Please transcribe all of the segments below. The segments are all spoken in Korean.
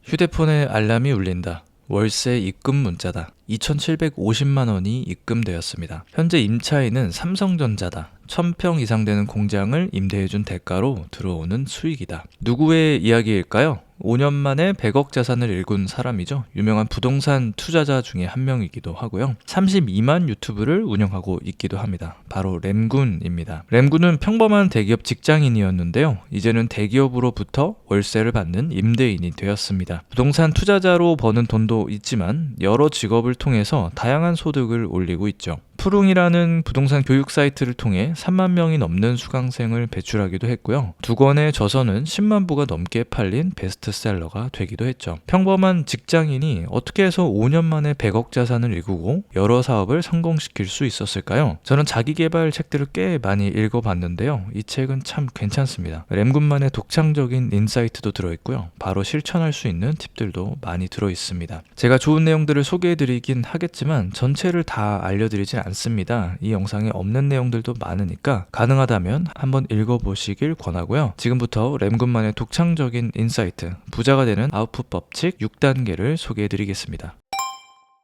휴대폰에 알람이 울린다. 월세 입금 문자다. 2,750만 원이 입금되었습니다. 현재 임차인은 삼성전자다. 1,000평 이상 되는 공장을 임대해준 대가로 들어오는 수익이다. 누구의 이야기일까요? 5년 만에 100억 자산을 일군 사람이죠. 유명한 부동산 투자자 중에 한 명이기도 하고요. 32만 유튜브를 운영하고 있기도 합니다. 바로 램군입니다. 램군은 평범한 대기업 직장인이었는데요. 이제는 대기업으로부터 월세를 받는 임대인이 되었습니다. 부동산 투자자로 버는 돈도 있지만 여러 직업을 통해서 다양한 소득을 올리고 있죠. 푸릉이라는 부동산 교육 사이트를 통해 3만 명이 넘는 수강생을 배출하기도 했고요. 2권의 저서는 10만 부가 넘게 팔린 베스트셀러가 되기도 했죠. 평범한 직장인이 어떻게 해서 5년 만에 100억 자산을 일구고 여러 사업을 성공시킬 수 있었을까요? 저는 자기계발 책들을 꽤 많이 읽어봤는데요. 이 책은 참 괜찮습니다. 램군만의 독창적인 인사이트도 들어있고요. 바로 실천할 수 있는 팁들도 많이 들어있습니다. 제가 좋은 내용들을 소개해드리긴 하겠지만 전체를 다 알려드리진 않습니다. 이 영상에 없는 내용들도 많으니까 가능하다면 한번 읽어보시길 권하고요. 지금부터 램군만의 독창적인 인사이트, 부자가 되는 아웃풋 법칙 6단계를 소개해드리겠습니다.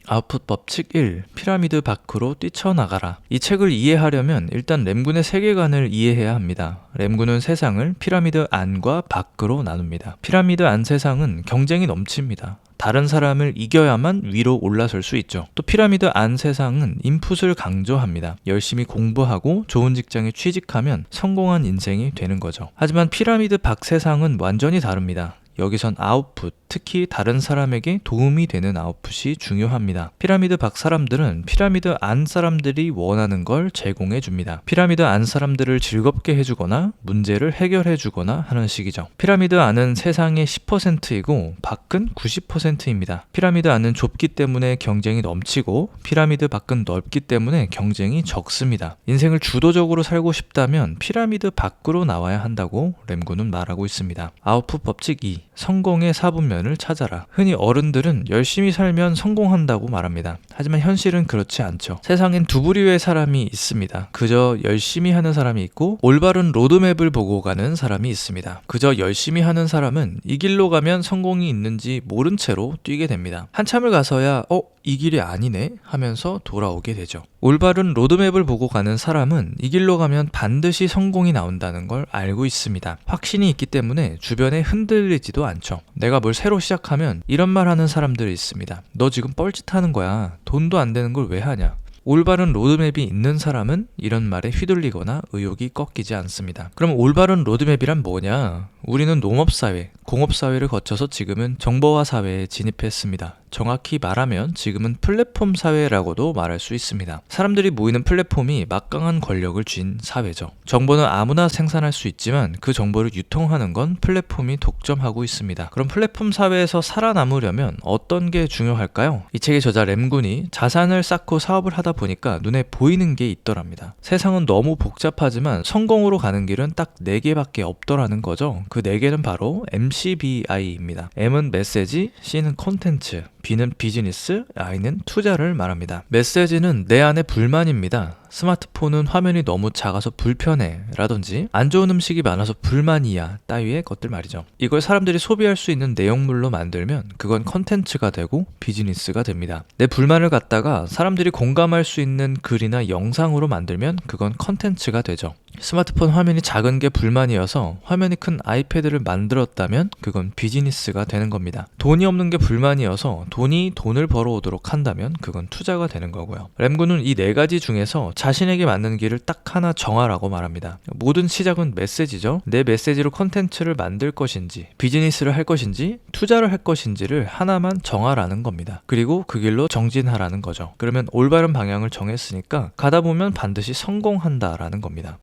아웃풋 법칙 1. 피라미드 밖으로 뛰쳐나가라. 이 책을 이해하려면 일단 램군의 세계관을 이해해야 합니다. 램군은 세상을 피라미드 안과 밖으로 나눕니다. 피라미드 안 세상은 경쟁이 넘칩니다. 다른 사람을 이겨야만 위로 올라설 수 있죠. 또 피라미드 안 세상은 인풋을 강조합니다. 열심히 공부하고 좋은 직장에 취직하면 성공한 인생이 되는 거죠. 하지만 피라미드 밖 세상은 완전히 다릅니다. 여기선 아웃풋, 특히 다른 사람에게 도움이 되는 아웃풋이 중요합니다. 피라미드 밖 사람들은 피라미드 안 사람들이 원하는 걸 제공해 줍니다. 피라미드 안 사람들을 즐겁게 해주거나 문제를 해결해 주거나 하는 식이죠. 피라미드 안은 세상의 10%이고 밖은 90%입니다. 피라미드 안은 좁기 때문에 경쟁이 넘치고 피라미드 밖은 넓기 때문에 경쟁이 적습니다. 인생을 주도적으로 살고 싶다면 피라미드 밖으로 나와야 한다고 램군은 말하고 있습니다. 아웃풋 법칙 2. 성공의 4분면을 찾아라. 흔히 어른들은 열심히 살면 성공한다고 말합니다. 하지만 현실은 그렇지 않죠. 세상엔 두 부류의 사람이 있습니다. 그저 열심히 하는 사람이 있고 올바른 로드맵을 보고 가는 사람이 있습니다. 그저 열심히 하는 사람은 이 길로 가면 성공이 있는지 모른 채로 뛰게 됩니다. 한참을 가서야 이 길이 아니네 하면서 돌아오게 되죠. 올바른 로드맵을 보고 가는 사람은 이 길로 가면 반드시 성공이 나온다는 걸 알고 있습니다. 확신이 있기 때문에 주변에 흔들리지도 않죠. 내가 뭘 새로 시작하면 이런 말 하는 사람들이 있습니다. 너 지금 뻘짓하는 거야. 돈도 안 되는 걸 왜 하냐. 올바른 로드맵이 있는 사람은 이런 말에 휘둘리거나 의욕이 꺾이지 않습니다. 그럼 올바른 로드맵이란 뭐냐? 우리는 농업사회, 공업사회를 거쳐서 지금은 정보화 사회에 진입했습니다. 정확히 말하면 지금은 플랫폼 사회라고도 말할 수 있습니다. 사람들이 모이는 플랫폼이 막강한 권력을 쥔 사회죠. 정보는 아무나 생산할 수 있지만 그 정보를 유통하는 건 플랫폼이 독점하고 있습니다. 그럼 플랫폼 사회에서 살아남으려면 어떤 게 중요할까요? 이 책의 저자 램군이 자산을 쌓고 사업을 하다 보니까 눈에 보이는 게 있더랍니다. 세상은 너무 복잡하지만 성공으로 가는 길은 딱 4개밖에 없더라는 거죠. 그 4개는 바로 MCBI입니다. M은 메시지, C는 콘텐츠, B는 비즈니스, I는 투자를 말합니다. 메시지는 내 안의 불만입니다. 스마트폰은 화면이 너무 작아서 불편해 라든지 안 좋은 음식이 많아서 불만이야 따위의 것들 말이죠. 이걸 사람들이 소비할 수 있는 내용물로 만들면 그건 컨텐츠가 되고 비즈니스가 됩니다. 내 불만을 갖다가 사람들이 공감할 수 있는 글이나 영상으로 만들면 그건 컨텐츠가 되죠. 스마트폰 화면이 작은 게 불만이어서 화면이 큰 아이패드를 만들었다면 그건 비즈니스가 되는 겁니다. 돈이 없는 게 불만이어서 돈을 벌어오도록 한다면 그건 투자가 되는 거고요. 램군은 이 4가지 중에서 자신에게 맞는 길을 딱 하나 정하라고 말합니다. 모든 시작은 메시지죠. 내 메시지로 컨텐츠를 만들 것인지, 비즈니스를 할 것인지, 투자를 할 것인지를 하나만 정하라는 겁니다. 그리고 그 길로 정진하라는 거죠. 그러면 올바른 방향을 정했으니까 가다 보면 반드시 성공한다라는 겁니다.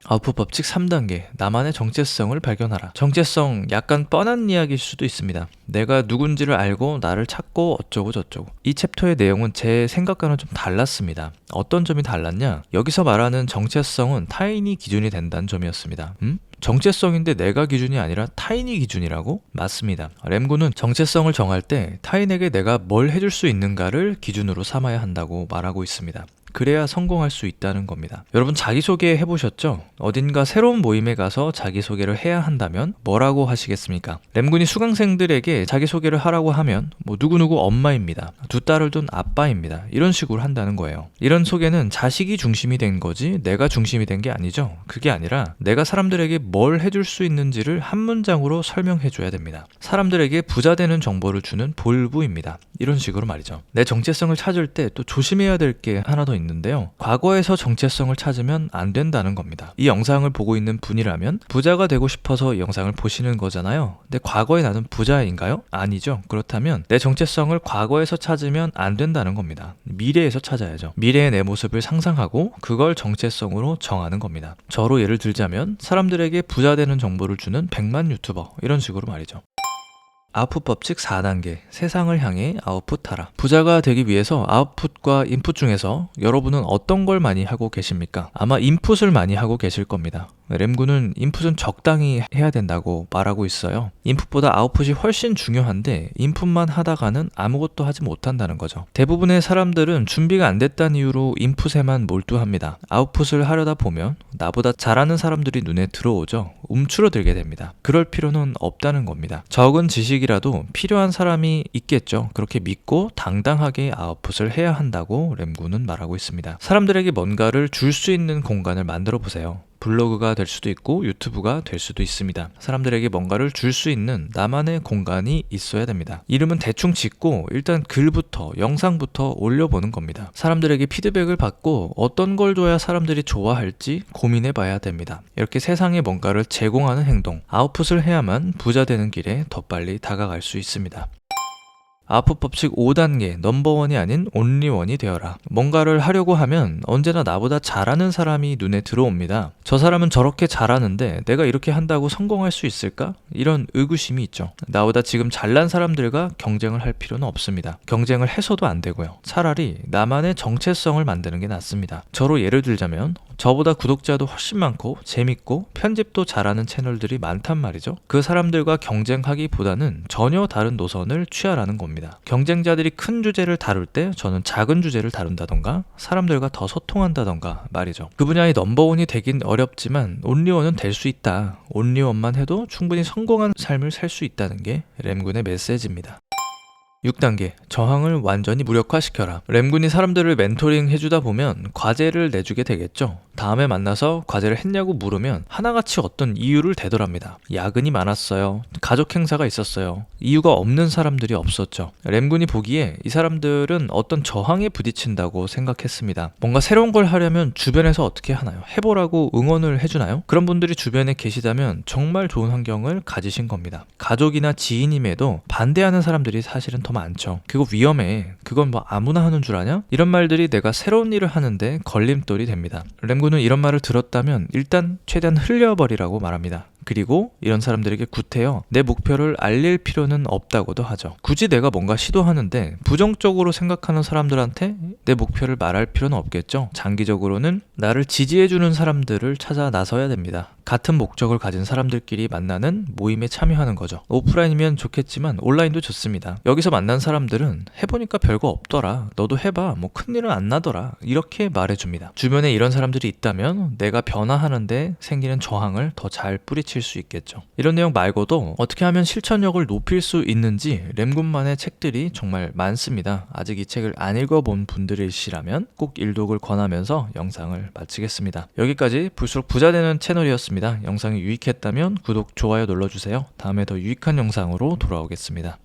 아웃풋 법칙 3단계. 나만의 정체성을 발견하라. 정체성, 약간 뻔한 이야기일 수도 있습니다. 내가 누군지를 알고 나를 찾고 어쩌고 저쩌고. 이 챕터의 내용은 제 생각과는 좀 달랐습니다. 어떤 점이 달랐냐? 여기서 말하는 정체성은 타인이 기준이 된다는 점이었습니다. 정체성인데 내가 기준이 아니라 타인이 기준이라고? 맞습니다. 램군은 정체성을 정할 때 타인에게 내가 뭘 해줄 수 있는가를 기준으로 삼아야 한다고 말하고 있습니다. 그래야 성공할 수 있다는 겁니다. 여러분 자기소개 해보셨죠? 어딘가 새로운 모임에 가서 자기소개를 해야 한다면 뭐라고 하시겠습니까? 램군이 수강생들에게 자기소개를 하라고 하면 뭐 누구누구 엄마입니다. 두 딸을 둔 아빠입니다. 이런 식으로 한다는 거예요. 이런 소개는 자식이 중심이 된 거지 내가 중심이 된 게 아니죠. 그게 아니라 내가 사람들에게 뭘 해줄 수 있는지를 한 문장으로 설명해 줘야 됩니다. 사람들에게 부자 되는 정보를 주는 볼부입니다. 이런 식으로 말이죠. 내 정체성을 찾을 때 또 조심해야 될 게 하나 더 있는데요. 과거에서 정체성을 찾으면 안 된다는 겁니다. 이 영상을 보고 있는 분이라면 부자가 되고 싶어서 이 영상을 보시는 거잖아요. 근데 과거에 나는 부자인가요? 아니죠. 그렇다면 내 정체성을 과거에서 찾으면 안 된다는 겁니다. 미래에서 찾아야죠. 미래의 내 모습을 상상하고 그걸 정체성으로 정하는 겁니다. 저로 예를 들자면 사람들에게 부자 되는 정보를 주는 100만 유튜버 이런 식으로 말이죠. 아웃풋 법칙 4단계 세상을 향해 아웃풋하라. 부자가 되기 위해서 아웃풋과 인풋 중에서 여러분은 어떤 걸 많이 하고 계십니까? 아마 인풋을 많이 하고 계실 겁니다. 램군은 인풋은 적당히 해야 된다고 말하고 있어요. 인풋보다 아웃풋이 훨씬 중요한데 인풋만 하다가는 아무것도 하지 못한다는 거죠. 대부분의 사람들은 준비가 안 됐다는 이유로 인풋에만 몰두합니다. 아웃풋을 하려다 보면 나보다 잘하는 사람들이 눈에 들어오죠. 움츠러들게 됩니다. 그럴 필요는 없다는 겁니다. 적은 지식이라도 필요한 사람이 있겠죠. 그렇게 믿고 당당하게 아웃풋을 해야 한다고 램군은 말하고 있습니다. 사람들에게 뭔가를 줄 수 있는 공간을 만들어 보세요. 블로그가 될 수도 있고 유튜브가 될 수도 있습니다. 사람들에게 뭔가를 줄 수 있는 나만의 공간이 있어야 됩니다. 이름은 대충 짓고 일단 글부터 영상부터 올려보는 겁니다. 사람들에게 피드백을 받고 어떤 걸 줘야 사람들이 좋아할지 고민해 봐야 됩니다. 이렇게 세상에 뭔가를 제공하는 행동, 아웃풋을 해야만 부자 되는 길에 더 빨리 다가갈 수 있습니다. 아웃풋 법칙 5단계 넘버원이 아닌 온리원이 되어라. 뭔가를 하려고 하면 언제나 나보다 잘하는 사람이 눈에 들어옵니다. 저 사람은 저렇게 잘하는데 내가 이렇게 한다고 성공할 수 있을까? 이런 의구심이 있죠. 나보다 지금 잘난 사람들과 경쟁을 할 필요는 없습니다. 경쟁을 해서도 안 되고요. 차라리 나만의 정체성을 만드는 게 낫습니다. 저로 예를 들자면 저보다 구독자도 훨씬 많고 재밌고 편집도 잘하는 채널들이 많단 말이죠. 그 사람들과 경쟁하기보다는 전혀 다른 노선을 취하라는 겁니다. 경쟁자들이 큰 주제를 다룰 때 저는 작은 주제를 다룬다던가 사람들과 더 소통한다던가 말이죠. 그 분야의 넘버원이 되긴 어렵지만 온리원은 될 수 있다. 온리원만 해도 충분히 성공한 삶을 살 수 있다는 게 램군의 메시지입니다. 6단계 저항을 완전히 무력화시켜라. 램군이 사람들을 멘토링 해주다 보면 과제를 내주게 되겠죠. 다음에 만나서 과제를 했냐고 물으면 하나같이 어떤 이유를 대더랍니다. 야근이 많았어요. 가족 행사가 있었어요. 이유가 없는 사람들이 없었죠. 램군이 보기에 이 사람들은 어떤 저항에 부딪힌다고 생각했습니다. 뭔가 새로운 걸 하려면 주변에서 어떻게 하나요? 해보라고 응원을 해주나요? 그런 분들이 주변에 계시다면 정말 좋은 환경을 가지신 겁니다. 가족이나 지인임에도 반대하는 사람들이 사실은 더 많죠. 그거 위험해. 그건 뭐 아무나 하는 줄 아냐? 이런 말들이 내가 새로운 일을 하는데 걸림돌이 됩니다. 램군은 이런 말을 들었다면 일단 최대한 흘려버리라고 말합니다. 그리고 이런 사람들에게 구태여 내 목표를 알릴 필요는 없다고도 하죠. 굳이 내가 뭔가 시도하는데 부정적으로 생각하는 사람들한테 내 목표를 말할 필요는 없겠죠. 장기적으로는 나를 지지해주는 사람들을 찾아 나서야 됩니다. 같은 목적을 가진 사람들끼리 만나는 모임에 참여하는 거죠. 오프라인이면 좋겠지만 온라인도 좋습니다. 여기서 만난 사람들은 해보니까 별거 없더라. 너도 해봐. 뭐 큰일은 안 나더라. 이렇게 말해줍니다. 주변에 이런 사람들이 있다면 내가 변화하는데 생기는 저항을 더 잘 뿌리칠 수 있겠죠. 이런 내용 말고도 어떻게 하면 실천력을 높일 수 있는지 램군만의 책들이 정말 많습니다. 아직 이 책을 안 읽어본 분들이시라면 꼭 일독을 권하면서 영상을 마치겠습니다. 여기까지 볼수록 부자 되는 채널이었습니다. 영상이 유익했다면 구독, 좋아요 눌러주세요. 다음에 더 유익한 영상으로 돌아오겠습니다.